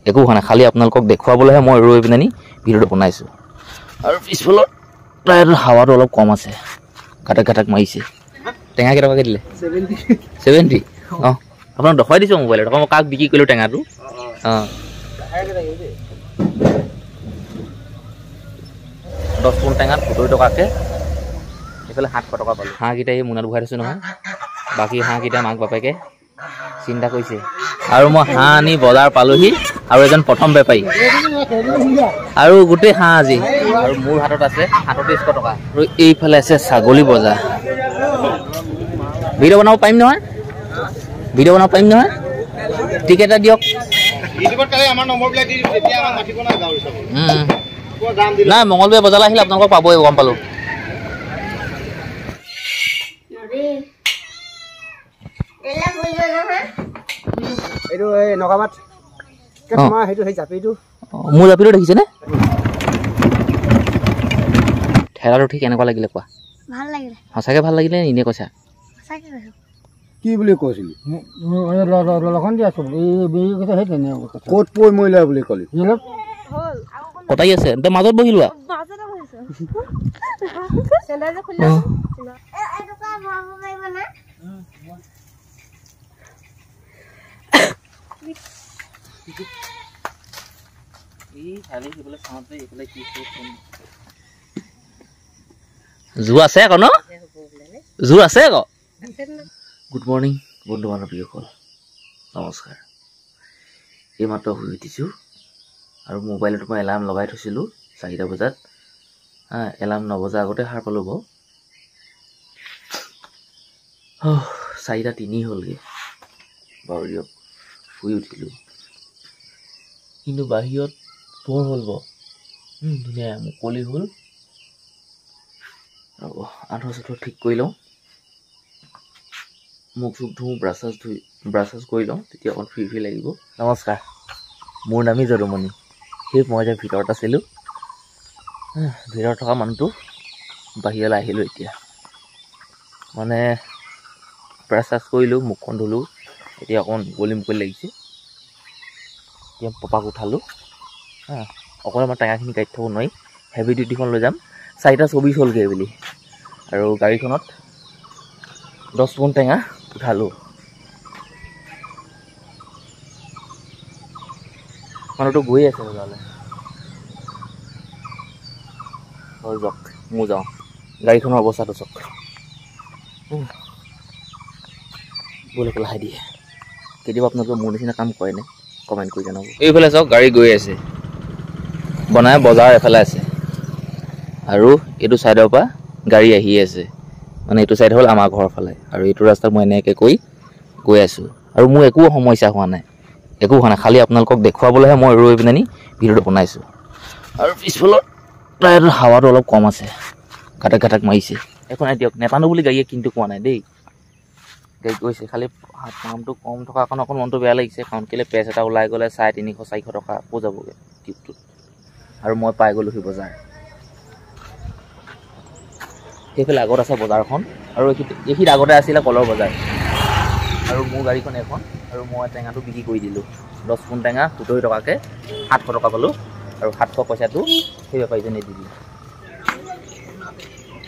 একো হোৱা নাই, খালি আপোনালোকক দেখুৱাবলৈহে মই ৰৈ পিনে ভিডিঅ'টো বনাইছোঁ। আৰু পিছফালৰ টায়াৰটোৰ হাৱাটো অলপ কম আছে, ঘাটাক ঘাটাক মাৰিছে। টেঙা কেইটকাকৈ দিলে? 70। অঁ আপোনাক দেখুৱাই দিছোঁ মোবাইলত, আকৌ মই কাক বিক্ৰী কৰিলোঁ টেঙাটো। অঁ 10 পোণ টেঙাত 70 টকাকৈ, এইফালে 700 টকা পালোঁ। হাঁহকেইটা এই মোনাত ভৰাই থৈছোঁ নহয়, বাকী হাঁহকেইটা মাক বাপেকে চিন্তা কৰিছে। আৰু মই হাঁহ আনি বজাৰ পালোহি, আৰু এজন প্ৰথম বেপাৰী, আৰু গোটেই হাঁহ আজি। আৰু মোৰ হাতত আছে 3700 টকা। আৰু এইফালে আছে ছাগলী বজাৰ। ভিডিঅ' বনাব পাৰিম নহয়, ভিডিঅ' বনাব পাৰিম নহয়, টিকেট এটা দিয়ক। নাই মঙলবাৰে বজাৰলৈ আহিলে আপোনালোকক পাবই, গম পালোঁ। মোৰ জাপিটো দেখিছেনে? ঠেলাটো ঠিক কেনেকুৱা লাগিলে কোৱা? ভাল লাগিলে। সঁচাকৈ ভাল লাগিলে নে এনেই কৈছা? সঁচাকৈ কৈছোঁ। কি বুলি কৈছিলি? ক'ত পৰি মৰিলা বুলি ক'লি? কটাই আছে, তই মাজত বহি লোৱা। জোৰ আছে আকৌ ন? জোৰ আছে আকৌ। গুড মৰ্ণিং বন্ধু বান্ধৱীসকল, নমস্কাৰ। এইমাত্ৰ শুই উঠিছোঁ, আৰু মোবাইলত মই এলাৰ্ম লগাই থৈছিলোঁ 4টা বজাত। এলাৰ্ম নবজা আগতে সাৰ পালোঁ বাৰু। 4:03 হ'লগৈ বাৰু, দিয়ক শুই উঠিলোঁ। কিন্তু বাহিৰত পোহৰ হ'ল বাৰু, ধুনীয়া মুকলি হ'ল। ৰ'ব আঁঠুৱা চাঠুৱা ঠিক কৰি লওঁ, মুখ চুখ ধুওঁ, ব্ৰাছ কৰি লওঁ, তেতিয়া অকণ ফ্ৰী লাগিব। নমস্কাৰ, মোৰ নামেই যদুমণি। সেই মই যে ভিতৰত আছিলোঁ, ভিতৰত থকা মানুহটো বাহিৰলৈ আহিলোঁ এতিয়া। মানে ব্ৰাছ কৰিলোঁ, মুখখন ধুলোঁ, এতিয়া অকণ মুকলি লাগিছে। এতিয়া পপাক উঠালোঁ। অকলে মই টেঙাখিনি গাড়ীত থ'ব নোৱাৰি, হেভি ডিউটিখন লৈ যাম। 4:24 হ'লগৈ বুলি, আৰু গাড়ীখনত 10 পোণ টেঙা উঠালোঁ। মানুহটো গৈ আছে বজাৰলৈ। হৈ যাওক, মোৰ যাওঁ। গাড়ীখনৰ অৱস্থাটো চাওক, ব'লক লাহে দিয়ে। কেতিয়াবা আপোনালোকে মোৰ নিচিনা কাম কৰেনে? কমেণ্ট কৰি জনাব। এইফালে চাওক, গাড়ী গৈ আছে, বনাই বজাৰ এফালে আছে, আৰু এইটো ছাইডৰ পৰা গাড়ী আহি আছে। মানে এইটো ছাইড হ'ল আমাৰ ঘৰৰ ফালে, আৰু এইটো ৰাস্তাত মই এনেকৈ গৈ আছোঁ। আৰু মোৰ একো সমস্যা হোৱা নাই, খালি আপোনালোকক দেখুৱাবলৈহে মই ৰৈ পিনে ভিডিঅ'টো বনাইছোঁ। আৰু পিছফালৰ টায়াৰটোৰ হাৱাটো অলপ কম আছে, ঘাটাক ঘাটাক মাৰিছে। একো নাই দিয়ক, নেটানো বুলি গাড়ীয়ে কিন্তু কোৱা নাই দেই, গাড়ী গৈছে। খালি পামটো কম থকা কাৰণে অকণ মনটো বেয়া লাগিছে, কাৰণ কেলৈ পেজ এটা ওলাই গ'লে 350-400 টকা আকৌ যাবগৈ টিপটোত। আৰু মই পাই গ'লোহি বজাৰ। সেইফালে আগত আছে বজাৰখন, আৰু এইখিনিত আগতে আছিলে কলৰ বজাৰ। আৰু মোৰ গাড়ীখন এখন, আৰু মই টেঙাটো বিক্ৰী কৰি দিলোঁ। 10 পোণ টেঙা 70 টকাকৈ 700 টকা পালোঁ, আৰু 700 পইচাটো সেই বেপাৰীজনে দি দিলে।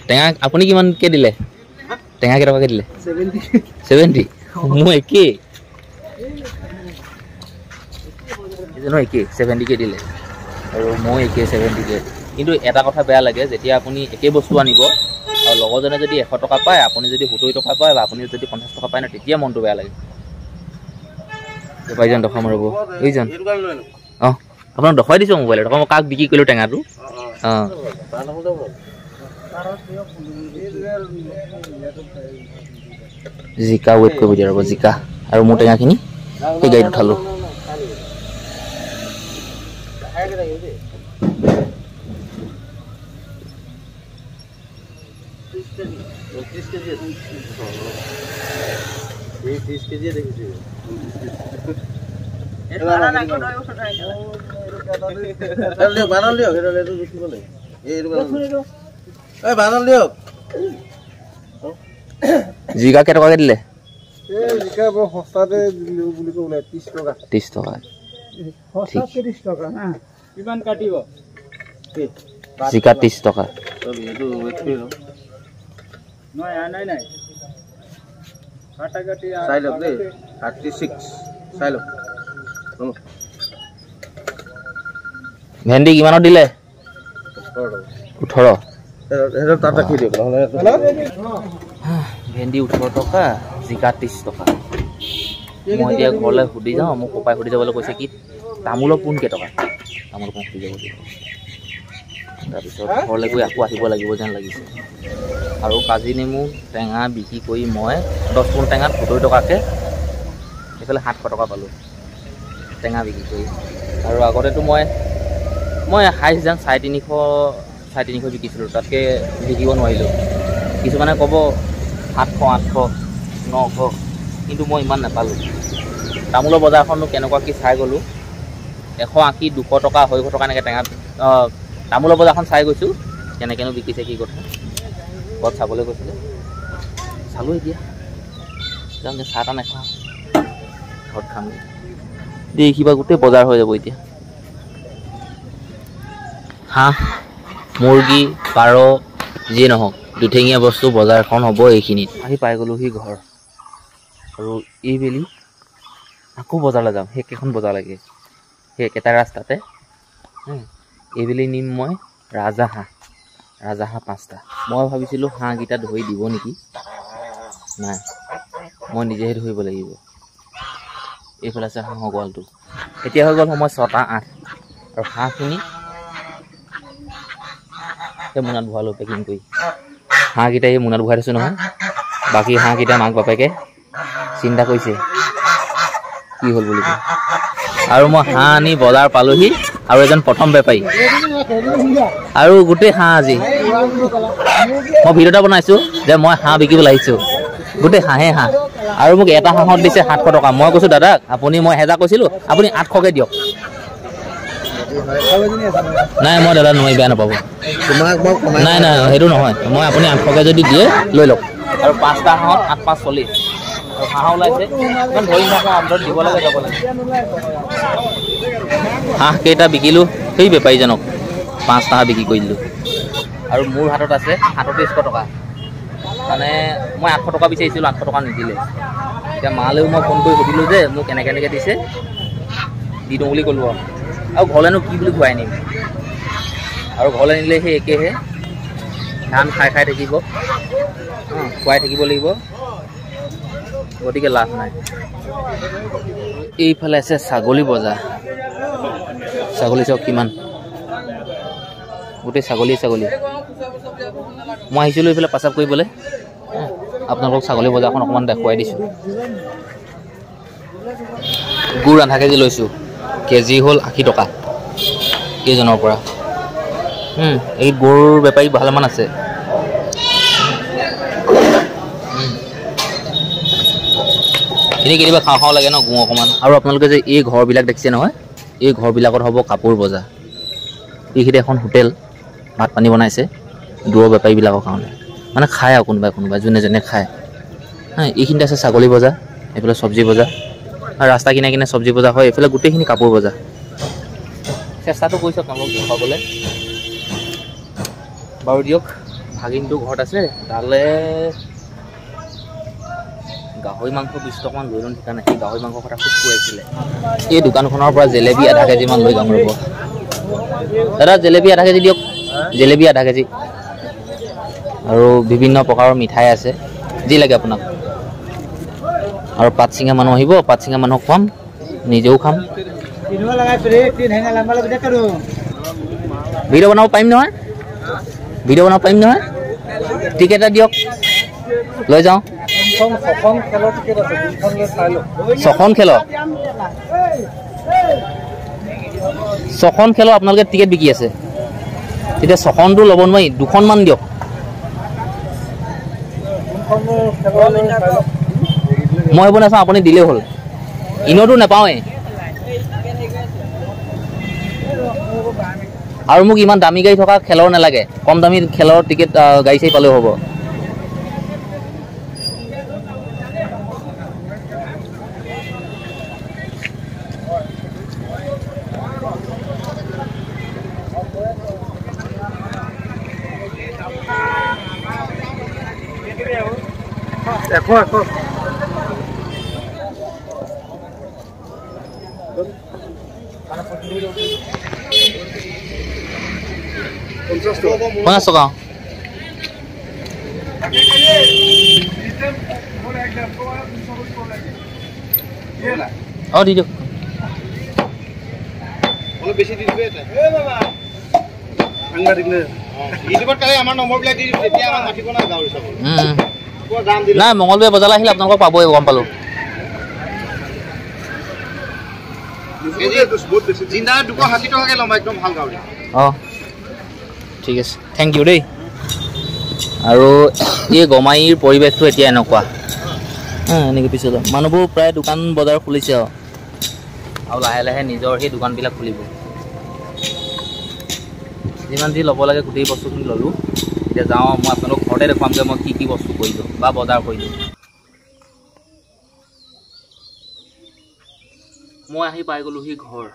টেঙা আপুনি কিমানকৈ দিলে? টেঙা কেইটকাকৈ দিলে? 70। মোৰ একেই, এজনৰ একেই 70কৈ দিলে, আৰু মই একেই 70কৈ। কিন্তু এটা কথা বেয়া লাগে, যেতিয়া আপুনি একেই বস্তু আনিব আৰু লগৰজনে যদি 100 টকা পায়, আপুনি যদি 70 টকা পায়, বা আপুনি যদি 50 টকা পায় ন, তেতিয়া মনটো বেয়া লাগে। বেপাৰীজন দেখুৱাম ৰ'ব, এইজন। অঁ আপোনাক দেখুৱাই দিছোঁ মোবাইলত, আকৌ মই কাক বিক্ৰী কৰিলোঁ টেঙাটো। অঁ জিকা ৱেইট কৰিব দিয়া ৰ'ব, জিকা। আৰু মোৰ টেঙাখিনি সেই গাড়ীত উঠালোঁ। জিকা কেইটকাকৈ দিলে? 30 টকা। 30 টকা। কিমান কাটিব জিকা 30 টকা চাই লওক দেই 36 চাই লওক ভেন্দি কিমানত দিলে 18 তাতে কি দিব ভেন্দি 18 টকা জিকা 30 টকা মই এতিয়া ঘৰলৈ সুধি যাওঁ মোক কপাই সুধি যাবলৈ কৈছে কি তামোলৰ পোন কেইটকা তামোল পোন সুধি যাব লাগিব তাৰপিছত ঘৰলৈ গৈ আকৌ আহিব লাগিব যেন লাগিছে আৰু কাজি নেমু টেঙা বিক্ৰী কৰি মই 10 পোন টেঙাত 70 টকাকৈ এইফালে 700 টকা পালোঁ টেঙা বিক্ৰী কৰি আৰু আগতেতো মই হাইষ্ট যেন 350 বিকিছিলোঁ তাতকৈ বিকিব নোৱাৰিলোঁ কিছুমানে ক'ব 700 800 900 কিন্তু মই ইমান নাপালোঁ তামোলৰ বজাৰখননো কেনেকুৱা কি চাই গ'লোঁ 180 200 টকা 200 টকা এনেকৈ টেঙা তামোলৰ বজাৰখন চাই গৈছোঁ কেনেকৈনো বিকিছে কি কথা ঘৰত চাবলৈ গৈছিলে চালোঁ এতিয়া যাম চাহ তাহ নাখাওঁ ঘৰত খাম দেই কিবা গোটেই বজাৰ হৈ যাব এতিয়া হাঁহ মুৰ্গী পাৰ যিয়ে নহওক দুঠেঙীয়া বস্তু বজাৰখন হ'ব এইখিনিত আহি পাই গ'লোহি ঘৰ আৰু এইবেলি আকৌ বজাৰলৈ যাম সেই কেইখন বজাৰ লাগে সেই একেটা ৰাস্তাতে এইবেলি নিম মই ৰাজহাঁহ 5টা মই ভাবিছিলোঁ হাঁহকেইটা ধৰি দিব নেকি নাই মই নিজেহে ধৰিব লাগিব এইফালে আছে হাঁহৰ গঁৰালটো এতিয়া হৈ গ'ল সময় 6টা 8 আৰু হাঁহখিনি সেই মোনাত ভৰালোঁ পেকিং কৰি হাঁহকেইটা এই মোনাত ভৰাই থৈছোঁ নহয় বাকী হাঁহকেইটা মাক বাপেকে চিন্তা কৰিছে কি হ'ল বুলি আৰু মই হাঁহ আনি বজাৰ পালোহি আৰু এজন প্ৰথম বেপাৰী আৰু গোটেই হাঁহ আজি মই ভিডিঅ' এটা বনাইছোঁ যে মই হাঁহ বিকিবলৈ আহিছোঁ গোটেই হাঁহ আৰু মোক এটা হাঁহত দিছে 700 টকা মই কৈছোঁ দাদাক আপুনি মই 1000 কৈছিলোঁ আপুনি 800কৈ দিয়ক নাই মই দাদা নোৱাৰি বেয়া নাপাব নাই সেইটো নহয় মই আপুনি 800কৈ যদি দিয়ে লৈ লওক আৰু 5টা হাঁহত 8 5 40 আৰু হাঁহ ওলাইছে ইমান ধৰি নাপাওঁ অন্তত দিব লাগে যাব লাগে হাঁহকেইটা বিকিলোঁ সেই বেপাৰীজনক 5টা হাঁহ বিক্ৰী কৰি দিলোঁ আৰু মোৰ হাতত আছে 3700 টকা মানে মই 800 টকা বিচাৰিছিলোঁ 800 টকা নিদিলে এতিয়া মালেও মই ফোন কৰি সুধিলোঁ যে মোক কেনেকৈ দিছে দি দিওঁ বুলি ক'লোঁ আৰু ঘৰলৈনো কি বুলি ঘূৰাই নিম আৰু ঘৰলৈ নিলে সেই একেহে ধান খাই থাকিব খুৱাই থাকিব লাগিব গতিকে লাভ নাই এইফালে আছে ছাগলী বজাৰ ছাগলী চাওক কিমান গোটেই ছাগলী মই আহিছিলোঁ এইফালে পেচাব কৰিবলৈ আপোনালোকক ছাগলী বজাৰখন অকণমান দেখুৱাই দিছোঁ গুড় আধা কেজি লৈছোঁ কেজি হ'ল 80 টকা কেইজনৰ পৰা এই গুড় বেপাৰী ভালেমান আছে এনেই কেতিয়াবা খাওঁ লাগে ন গুড় অকণমান আৰু আপোনালোকে যে এই ঘৰবিলাক দেখিছে নহয় এই ঘৰবিলাকত হ'ব কাপোৰ বজাৰ এইখিনি এখন হোটেল ভাত পানী বনাইছে দূৰৰ বেপাৰীবিলাকৰ কাৰণে মানে খায় আৰু কোনোবাই যোনে খায় এইখিনিতে আছে ছাগলী বজাৰ এইফালে চব্জি বজাৰ আৰু ৰাস্তা কিনে চব্জি বজাৰ হয় এইফালে গোটেইখিনি কাপোৰ বজাৰ চেষ্টাটো কৰিছোঁ আপোনালোকক দেখুৱাবলৈ বাৰু দিয়ক ভাগিনটো ঘৰত আছে তালৈ গাহৰি মাংস 20 টকামান লৈ লওঁ ঠিকা নাই সেই গাহৰি মাংসৰ কথা খুব খুৱাইছিলে এই দোকানখনৰ পৰা জেলেবী আধা কেজিমান লৈ যাম ৰ'ব দাদা জেলেবী আধা কেজি দিয়ক জেলেবী আধা কেজি আৰু বিভিন্ন প্ৰকাৰৰ মিঠাই আছে যি লাগে আপোনাক আৰু পাত চিঙা মানুহ আহিব পাত চিঙা মানুহক খুৱাম নিজেও খাম ভিডিঅ' বনাব পাৰিম নহয় টিকেট এটা দিয়ক লৈ যাওঁ 6খন খেলৰ আপোনালোকে টিকেট বিকি আছে তেতিয়া 6খনটো ল'ব নোৱাৰি 2খনমান দিয়ক মই সেইবোৰ নাচাওঁ আপুনি দিলেই হ'ল ইনতো নাপাওঁৱেই আৰু মোক ইমান দামী গাড়ী থকা খেলৰ নালাগে কম দামী খেলৰ টিকেট গাড়ী চাই পালেও হ'ব এশ এশ পঞ্চাছ টকা দি দিয়ক বেছি দি দিবি ইউটিউবত কালি আমাৰ নম্বৰবিলাক দি দিম তেতিয়া আমাক মাতিব না গাঁৱৰ হিচাপত নাই মঙলবাৰে বজাৰলৈ আহিলে আপোনালোকক পাবই গম পালোঁ জিন্দা 260 টকাকৈ ল'ম একদম ভাল গাঁৱৰ অঁ ঠিক আছে থেংক ইউ দেই আৰু এই গমাইৰ পৰিৱেশটো এতিয়া এনেকুৱা এনেকৈ পিছত মানুহবোৰ প্ৰায় দোকান বজাৰ খুলিছে আৰু লাহে লাহে নিজৰ সেই দোকানবিলাক খুলিব যিমান যি ল'ব লাগে গোটেই বস্তুখিনি ল'লোঁ এতিয়া যাওঁ মই আপোনালোক ঘৰতে দেখুৱামগৈ মই কি কি বস্তু কৰিলোঁ বা বজাৰ কৰিলোঁ মই আহি পাই গ'লোহি ঘৰ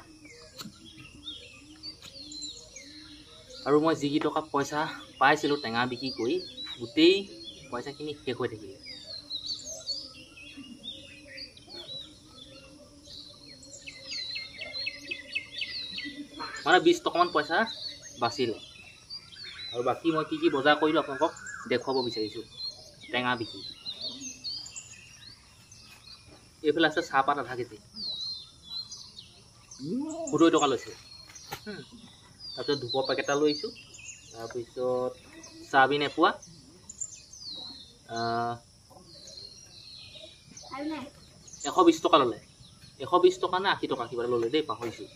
আৰু মই যিকেইটকা পইচা পাইছিলোঁ টেঙা বিক্ৰী কৰি গোটেই পইচাখিনি শেষ হৈ থাকিলে মানে 20 টকামান পইচা বাচিলে আৰু বাকী মই কি কি বজাৰ কৰিলোঁ আপোনালোকক দেখুৱাব বিচাৰিছোঁ টেঙা বিক্ৰী এইফালে আছে চাহপাত আধা কেজি 70 টকা লৈছে তাৰপিছত ধূপৰ পেকেট এটা লৈ আহিছোঁ তাৰপিছত চাবিন এপোৱা 120 টকা ল'লে 120 টকা নে 80 টকা কিবা ল'লে দেই পাহৰিছোঁ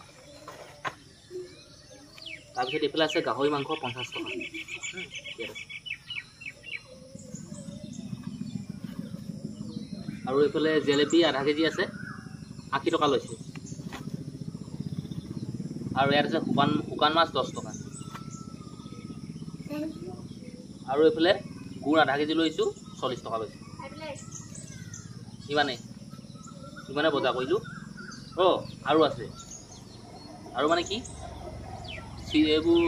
তাৰপিছত এইফালে আছে গাহৰি মাংস 50 টকা আৰু এইফালে জেলেপি আধা কেজি আছে 80 টকা লৈছে আৰু ইয়াত আছে শুকান মাছ 10 টকা আৰু এইফালে গুড় আধা কেজি লৈছোঁ 40 টকা লৈছে ইমানে বজাৰ কৰিলোঁ আৰু আছে আৰু মানে কি এইবোৰ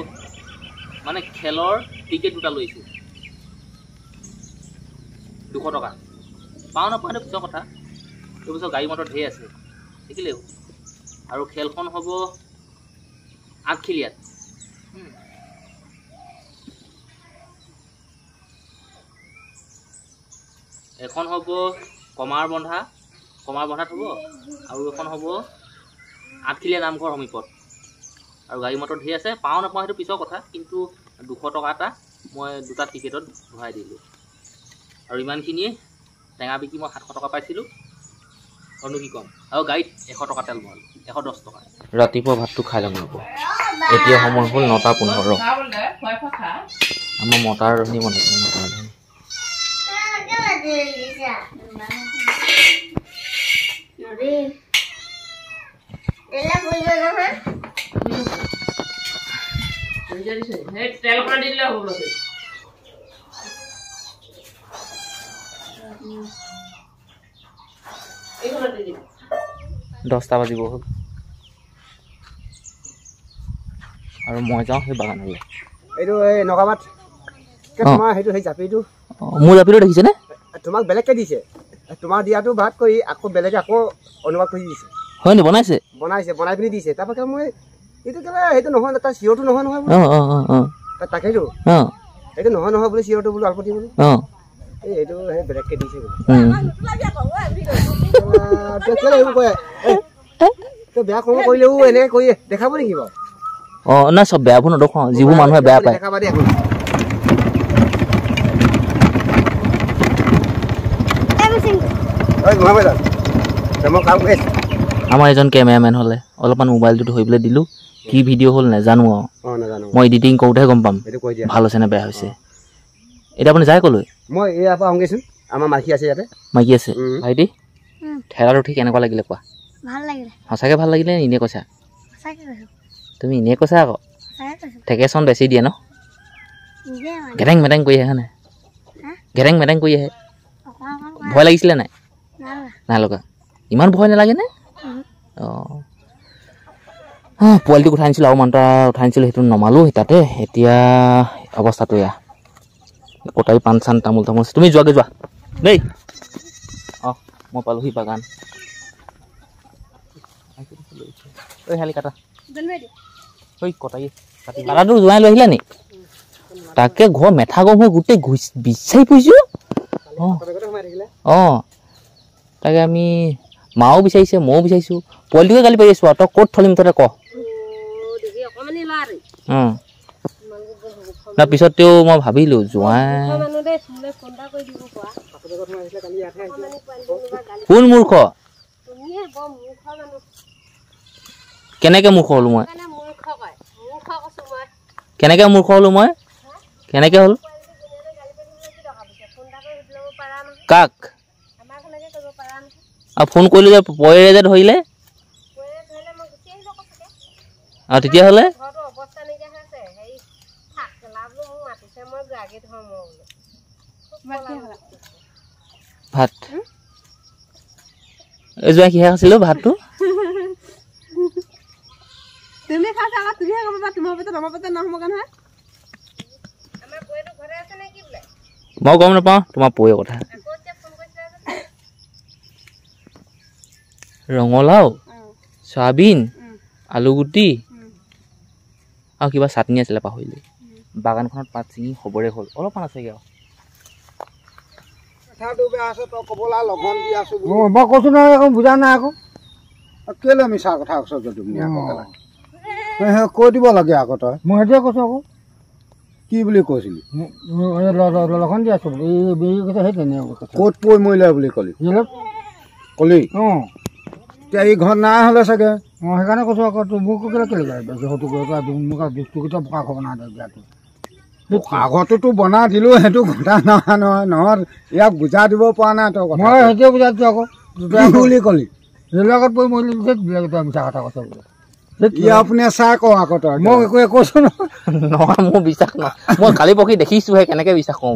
মানে খেলৰ টিকেট দুটা লৈছোঁ 200 টকা পাওঁ নাপাওঁ এইটো পিছৰ কথা এইবছৰ গাড়ী মটৰ ঢেৰ আছে দেখিলেও আৰু খেলখন হ'ব আঠখিলীয়াত এখন হ'ব কমাৰ বন্ধাত হ'ব আৰু এখন হ'ব আঠখিলীয়া নামঘৰ সমীপত আৰু গাড়ী মটৰ ঢেৰ আছে পাওঁ নাপাওঁ সেইটো পিছৰ কথা কিন্তু 200 টকা এটা মই দুটা টিকেটত ভৰাই দিলোঁ আৰু ইমানখিনিয়ে টেঙা বিকি মই 700 টকা পাইছিলোঁ আৰু কি ক'ম আৰু গাড়ীত 100 টকা তেল ভৰালোঁ 110 টকা ৰাতিপুৱা ভাতটো খাই ল'ম ৰ'ব এতিয়া সময় হ'ল 9:15 আমাৰ মতাৰ ৰন্ধি বনাইছে তেল কৰা দিলে হ'ব 10টা বাজিব হ'ল আৰু মই যাওঁ সেই বাগানলৈ এইটো এই নগামাত তোমাৰ সেইটো সেই জাপিটো মোৰ জাপিটো দেখিছেনে তোমাক বেলেগকৈ দিছে তোমাৰ দিয়াটো ভাত কৰি আকৌ বেলেগে আকৌ অনুবাদ কৰি দিছে হয় নি বনাই পিনি দিছে তাৰপৰা মই এইটো কিবা সেইটো নহয় তাৰ চিৰটো নহয় তাকেইতো এইটো নহয় বুলি চিৰটো বোলো আলপতি বোলো এইটো সেই বেলেগকৈ দিছে বেয়া কৰ্ম কৰিলেও এনেকৈ কৰি দেখাব নেকি বাৰু নাই চব বেয়াবোৰ নেদেখাওঁ যিবোৰ মানুহে বেয়া পায় দেখাবা দেই আমাৰ এজন কেমেৰামেন হ'লে অলপমান মোবাইলটো ধৰিবলৈ দিলোঁ কি ভিডিঅ' হ'ল নাজানো আৰু মই এডিটিং কৰোঁতেহে গম পাম ভাল হৈছে নে বেয়া হৈছে এতিয়া আপুনি যায় ক'লৈ মই ইয়াৰ পৰা আহোঁগৈচোন আমাৰ মাইকী আছে ইয়াতে মাইকী আছে ভাইটি ঠেলাটো ঠিক কেনেকুৱা লাগিলে কোৱা সঁচাকৈ ভাল লাগিলে এনেই কৈছা তুমি এনেই কৈছা আকৌ ঠেকেচন বেছি দিয়ে ন ঘেটেং মেটেং কৰি আহে নাই ঘেটেং মেটেং কৰি আহে ভয় লাগিছিলে নাই নাই লগা ইমান ভয় নালাগেনে পোৱালিটোক উঠাই আনিছিলোঁ আৰু মানুহটা উঠাই আনিছিলোঁ সেইটো নমালোঁ তাতে এতিয়া অৱস্থাটো এয়া কটাৰী পাণ চান তামোল তুমি যোৱাগৈ যোৱা দেই মই পালোহি বাগান ঐ শালি কাটা ঐ কটাই কাটাটো জোৱাই লৈ আহিলা নি তাকে ঘৰ মেথা গম হৈ গোটেই বিচাৰি ফুৰিছোঁ অঁ তাকে আমি মাও বিচাৰিছে ময়ো বিচাৰিছোঁ পোৱালিটোকে গালি পাৰি আছোঁ আৰু তই ক'ত থলিম তহঁতে ক তাৰপিছত তেওঁ মই ভাবিলোঁ জোৱাই কোন মূৰ্খ কেনেকৈ মূৰ্খ হ'লোঁ মই কেনেকৈ মূৰ্খ হ'লোঁ মই কেনেকৈ হ'ল কাক আৰু ফোন কৰিলোঁ যে পয়েৰে যে ধৰিলে আৰু তেতিয়াহ'লে ভাত এজোৱা কিহে খাইছিলো ভাতটো মই গম নাপাওঁ তোমাৰ পয়ে কথা ৰঙালাও চয়াবিন আলুগুটি আৰু কিবা চাটনি আছিলে পাহৰিলোঁ বাগানখনত পাত ছিঙি খবৰে হ'ল অলপমান আছেগৈ আৰু মই কৈছো নহয় আকৌ বুজা নাই আকৌ কেলে মিছা কথা কৈছ তুমি কৈ দিব লাগে আকৌ তই মই সেইটোৱে কৈছো আকৌ কি বুলি কৈছিলি লখন দি আছো ক'ত পৰি মৰিলে বুলি কলি কলি এতিয়া এই ঘৰত নাই হ'লে চাগে অঁ সেইকাৰণে কৈছো আকৌ মোক কেলে বোকা খবৰ নাই কাগজটোতো বনাই দিলোঁ সেইটো কথা নহয় নহয় নহয় ইয়াক বুজাই দিব পৰা নাই তই কথা মই সেইটোৱে বুজাই দিছোঁ আকৌ বুলি ক'লি ৰেলৰ আগত পৰি মৰিলি মিছা কথা কৈছে বোলে আপুনি চাই কওঁ আকৌ তই মই একোৱে কৈছোঁ নহয় মোৰ বিশ্বাস নহয় মই কালি পৰহি দেখিছোঁহে কেনেকৈ বিশ্বাস কৰোঁ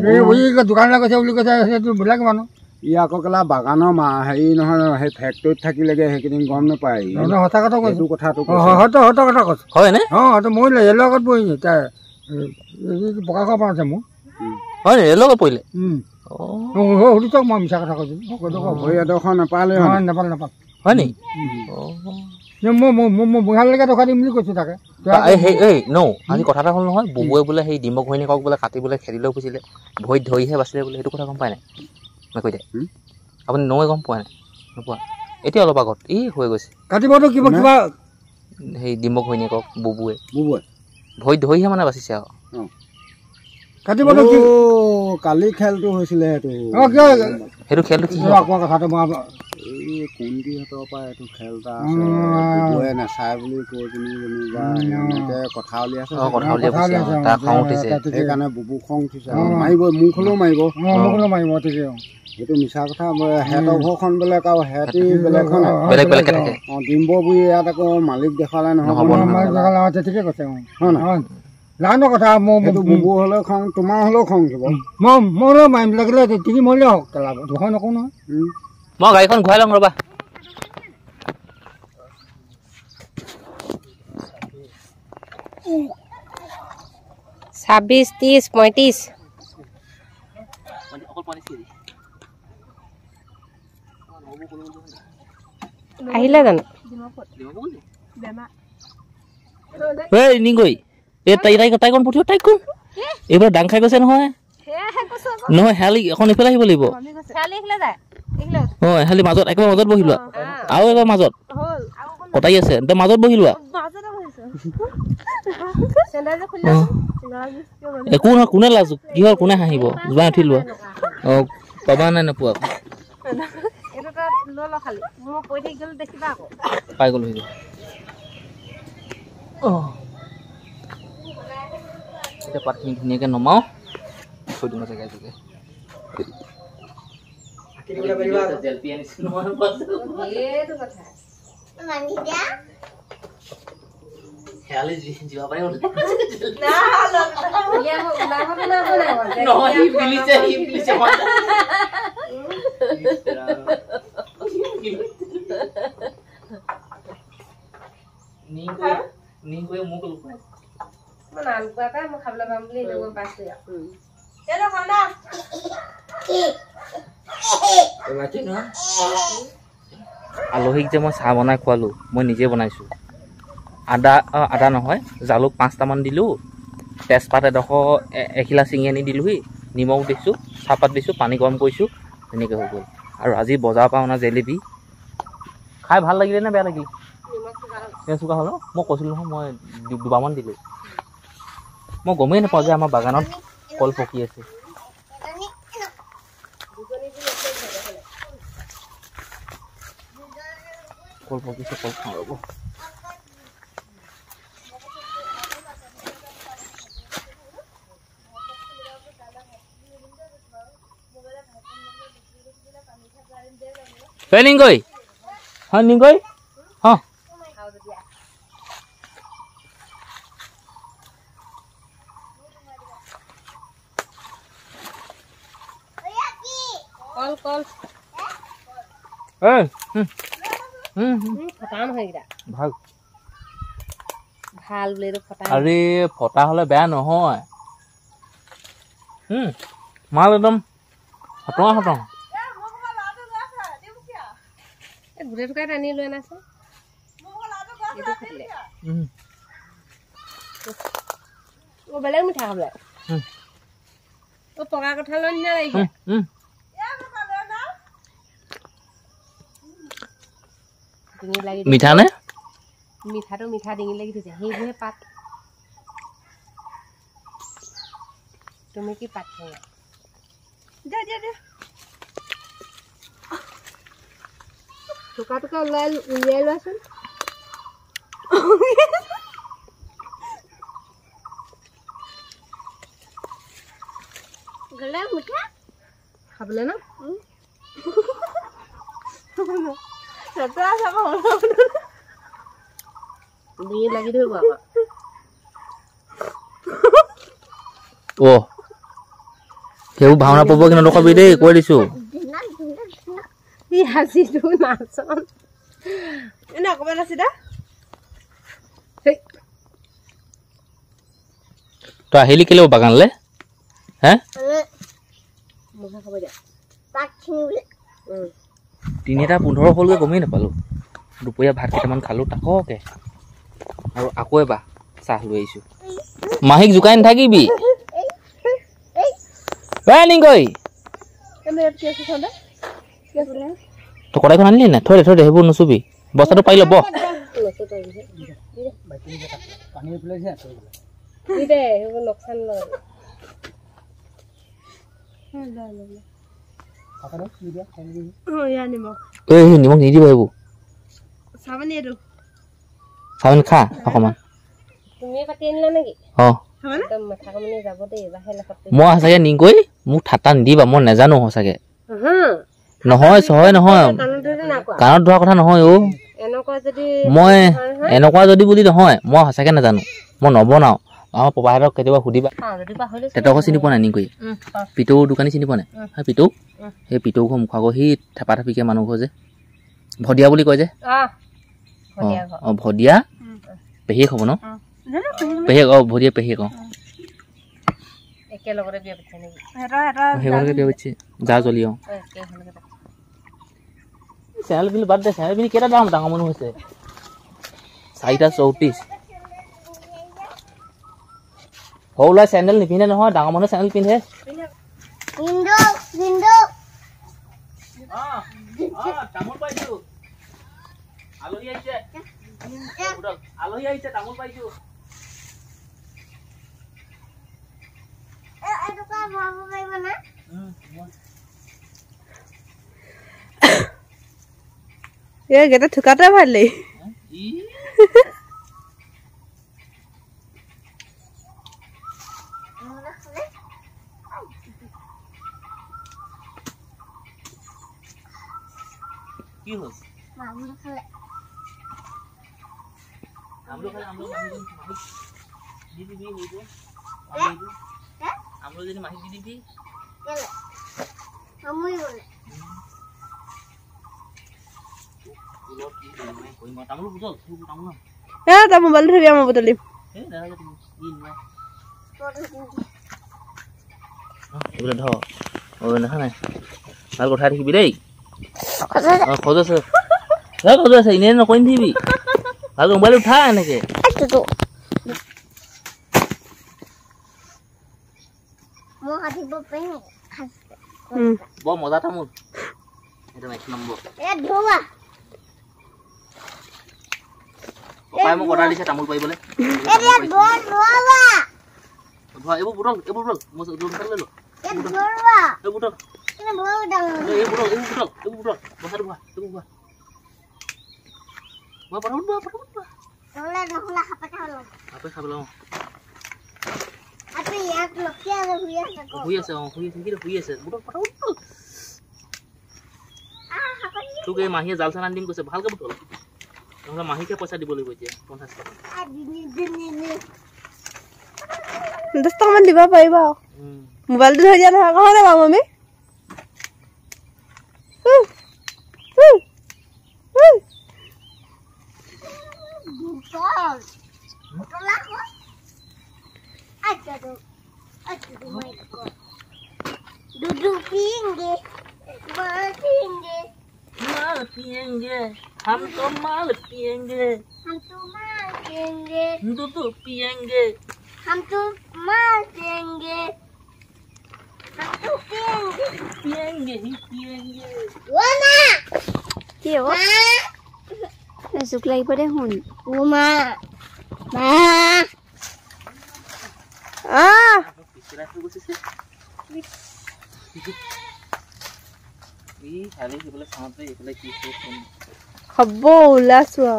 দোকানলৈ গৈছে বুলি কৈছে সেইটো বেলেগ মানুহ ই আকৌ কেলা বাগানৰ হেৰি নহয় সেই ফেক্টৰীত থাকিলেগে সেইকেইদিন গম নাপায় সঁচা কথা কৈছোঁ কথাটো হয়তো সঁচা কথা কৈছোঁ হয়নে অঁ হয়তো মৰিলে ৰেলৰ আগত পৰিছে তাই পকা খোৱা আছে মোৰ হয় নি ৰেলৰ আগত পৰিলে সুধি চাওক মই মিছা কথা কৈছোঁ এডোখৰ নাপালে নাপালে নাপালে হয় নি মই বুঢ়ালৈকে টকা দিম বুলি কৈছোঁ তাকে এই ন আজি কথা এটা হ'ল নহয় বুবুৱে বোলে সেই ডিম্বক ঘৈণীয়েকক বোলে কাটি বোলে খেদি লৈ গৈছিলে ভৰিত ধৰিহে বাচিলে বোলে সেইটো কথা গম পাই নাই মই কৈ দে আপুনি নৈ গম পোৱা নাই নোপোৱা এতিয়া অলপ আগত এই হৈ গৈছে কাটিবতো কিবা কিবা সেই ডিম্বক ঘৈণীয়েকক বুবুৱে ভৰিত ধৰিহে মানে বাচিছে আৰু কাটিবতো কালি খেলটো হৈছিলে সেইটো খেলটো কি কথাটো এই কোনটিহঁতৰ পৰা এইটো খেল এটা আছে বুবুৱে নাচায় বুলি কৈ পিনি যেনিবা এনেকৈ কথা উলিয়াইছে তাৰ খং উঠিছে সেইকাৰণে বুবু খং উঠিছে মাৰিব মোক হ'লেও মাৰিব সেইটো মিছা কথা সিহঁতৰ ঘৰখন বেলেগ আৰু সিহঁতি বেলেগ বেলেগ বেলেগকৈ থাকে অঁ ডিম্ব বুঢ়ী ইয়াত আকৌ মালিক দেখালে নহ'ব ঠিকে কৈছে জানো কথা মোৰ বুবু হ'লেও খং তোমাৰ হ'লেও খং উঠিব মই হ'লেও মাৰিম লাগিলে তিনি মৰিলে হওক দুখন নকওঁ নহয় মই গাড়ীখন ঘূৰাই লওঁ ৰ'বা 26, 30, 35 আহিলে জানো এই নিগৈ এই তাইকণ পঠিও তাইকণ এইবাৰ ডাং খাই গৈছে নহয় নহয় হেলি এখন এইফালে আহিব লাগিব অঁ হেলি মাজত একেবাৰে মাজত বহি লোৱা আৰু এবাৰ মাজত কটাই আছে তই মাজত বহি লোৱা একো নহয় কোনে লাজো কি হ'ল কোনে হাঁহিব যোৱা উঠি লোৱা অঁ পাবা নাই নোপোৱা পাই গ'লো এতিয়া পাতখিনি ধুনীয়াকৈ নমাওঁ থৈ দিওঁ জেগাই জেগাই আলহীক যে মই চাহ বনাই খোৱালোঁ মই নিজে বনাইছোঁ আদা নহয় জালুক 5টামান দিলোঁ তেজপাত এখিলা ছিঙি আনি দিলোঁহি নিমখ দিছোঁ চাহপাত দিছোঁ পানী গৰম কৰিছোঁ তেনেকৈ হৈ গ'ল আৰু আজি বজাৰৰ পৰা অনা জেলেপি খাই ভাল লাগিলে নে বেয়া লাগিলে চুকা হ'ল মই কৈছিলোঁ নহয় মই দুবাৰমান দিলোঁ মই গমেই নাপাওঁ যে আমাৰ বাগানত কল পকি আছে কল পকিছে কল খাওঁ ৰ'ব নিংগৈ হয় নিংগৈ অঁ কল কল ফটা নহয় এইকেইটা ভাল ভাল বোলে এইটো ফটা আৰে ফটা হ'লে বেয়া নহয় মাল একদম হটঙা গোটেই টুকাই টানি লৈ আনাচোন এইটো ফাটিলে বেলেগ মিঠা খাবলৈ পকা কঁঠালৰ নিচিনা লাগিছে মিঠা নে মিঠাটো মিঠা ডিঙি লাগি থৈছে সেইবোৰহে পাত তুমি কি পাত খাই টুকা টুকা উলিয়াই লোৱাচোন মিঠা খাবলৈ ন ডিঙিত লাগি ধৰিব আকৌ সেইবোৰ ভাওনা পাব কিন্তু নকবি দেই কৈ দিছোঁ হাজিটো নাচন এনে অকমান আছে দা তই আহিলি কেলৈ বাগানলৈ হে 3টা 15 হ'লগৈ গমেই নাপালোঁ দুপৰীয়া ভাত কেইটামান খালোঁ তাককে আৰু আকৌ এবাৰ চাহ লৈ আহিছোঁ মাহীক জোকাই নাথাকিবি নিংগৈ তই কড়াইখন আনিলি নাই থৈ দে সেইবোৰ নুচুবি বস্তাটো পাৰিলে বহ নিমখ নিদিব এইবোৰ চাওমিন খা অকণমান অঁ মই সঁচাকৈ নিংগৈ মোক ঠাট্টা নিদিবা মই নাজানো সঁচাকৈ নহয় নহয় কাণত ধৰা কথা নহয় মই এনেকুৱা যদি বুলি নহয় মই সঁচাকৈ নাজানো মই নবনাওঁ আমাৰ পপাহঁতক কেতিয়াবা সুধিবা তেতকো চিনি পোৱা নাই নিংগৈ পিতৌ দোকানী চিনি পোৱা নাই পিতৌ সেই পিতৌ ঘৰ মুখা ঘৰ সি থেপা থেপিকৈ মানুহ ঘৰ যে ভদিয়া বুলি কয় যে অঁ ভদিয়া পেহীয়েক হ'ব ন পেহীয়েক ভদিয়া পেহীয়েক সেইখনকে বিয়া পাতিছে যা জ্বলি চেনেল বিল বাদ দে চেনেল বিল কেইটা দাম ডাঙৰ মানুহ হৈছে 4টা 34 সৰু ল'ৰাই চেণ্ডেল নিপিন্ধে নহয় ডাঙৰ মানুহে চেণ্ডেল পিন্ধে তামোল পাইছোঁ আলহী আহিছে তামোল পাইছোঁ গেটে থুকাতে ভালেই কি হ'ল আমলো খালে দি দিবি হইতো আমলো যদি মাহি দি দিবি কেলে আমই বলে তামোল বুঝল তামোল তা মোবাইল ধৰি আমাৰ বটলি এইবিলাক ধৰ নাই ভাল কথা থাকিবি দেই খোজ আছে খোজ আছে এনেই নকৰি থাকিবি ভাল মোবাইল উঠা এনেকে বৰ মজা তামোল একদম 1 নম্বৰ ককাই মোক অৰ্ডাৰ দিছে তামোল পাৰিবলৈ এইবোৰ বুটল মই দুটা লৈ লো এইবোৰ বুটল বহাটো বহা মই পঠাব আপে খাব লওঁ শুই আছে শুই আছে বুটল পঠাব তোক এই মাহীয়ে জাল চান আনি দিম কৈছে ভালকে বুটল নহ'লে মাহীকে পইচা দিব লাগিব এতিয়া 50 টকা 10 টকামান দিব পাৰিবা মোবাইলটো ধৰি দিয়া নহয় কহনে বা মামি माल पिएंगे हम तो माल पिएंगे हम तो माल पिएंगे दूध पिएंगे हम तो माल पिएंगे हम तो पिएंगे वो ना क्या वो सुख लगी पड़े हुन वो माँ पिछड़ा तो कुछ से ई खाली बोले साथ में एकले की से खब्बो उलासवा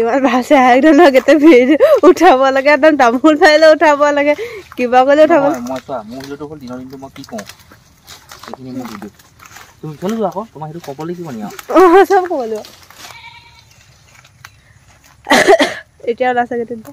इमान भाषा एकदम लगते फिर उठाबो लगे एकदम तामूल फाइले उठाबो लगे किबा कले उठाबो মই চোৱা মোৰ হলেতো হল দিনৰ দিনটো মই কি কওঁ এইখিনি মই দি দিওঁ তুমি চলে যোৱা আকৌ তোমাৰ সেইটো ক'ব লাগিব নি সব ক'ব লাগিব এতিয়া ওলাছাগে তেন্তে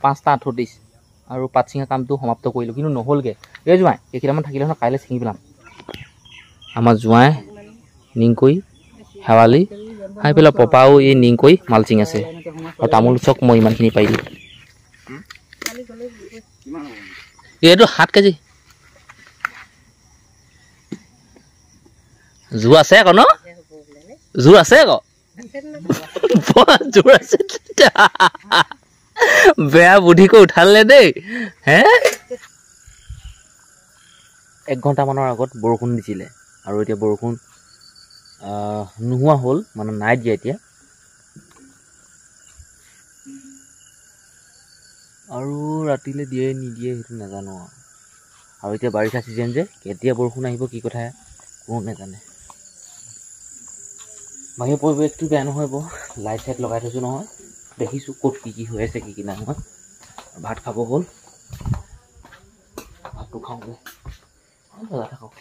পাঁচটা 38 আৰু পাঁচিঙা কামটো সমাপ্ত কৰিলো কিন্তু নহলগে এই জোৱাই এইকেইটামান থাকিলে নহয় কাইলৈ ছিঙি পেলাম আমাৰ জোৱাই নিংকৈ হেৱালি হাই পেলা পপাও এই নিংকৈ মালচিং আছে আৰু তামোল চক মই ইমানখিনি পাৰিলোঁ এইটো 7 কেজি জোৰ আছে আকৌ ন জোৰ আছে আকৌ জোৰ আছে বেয়া বুদ্ধিকো উঠালে দেই হে 1 ঘণ্টামানৰ আগত বৰষুণ দিছিলে আৰু এতিয়া বৰষুণ নোহোৱা হ'ল মানে নাই দিয়া এতিয়া আৰু ৰাতিলে দিয়ে নিদিয়ে সেইটো নাজানো আৰু এতিয়া বাৰিষা চিজন যে কেতিয়া বৰষুণ আহিব কি কথা কোনো নাজানে বাহিৰৰ পৰিৱেশটো বেয়া নহয় ব লাইট চাইট লগাই থৈছোঁ নহয় দেখিছোঁ ক'ত কি হৈ আছে কি নাই নহয় ভাত খাব হ'ল ভাতটো খাওঁগৈ বজা থাকক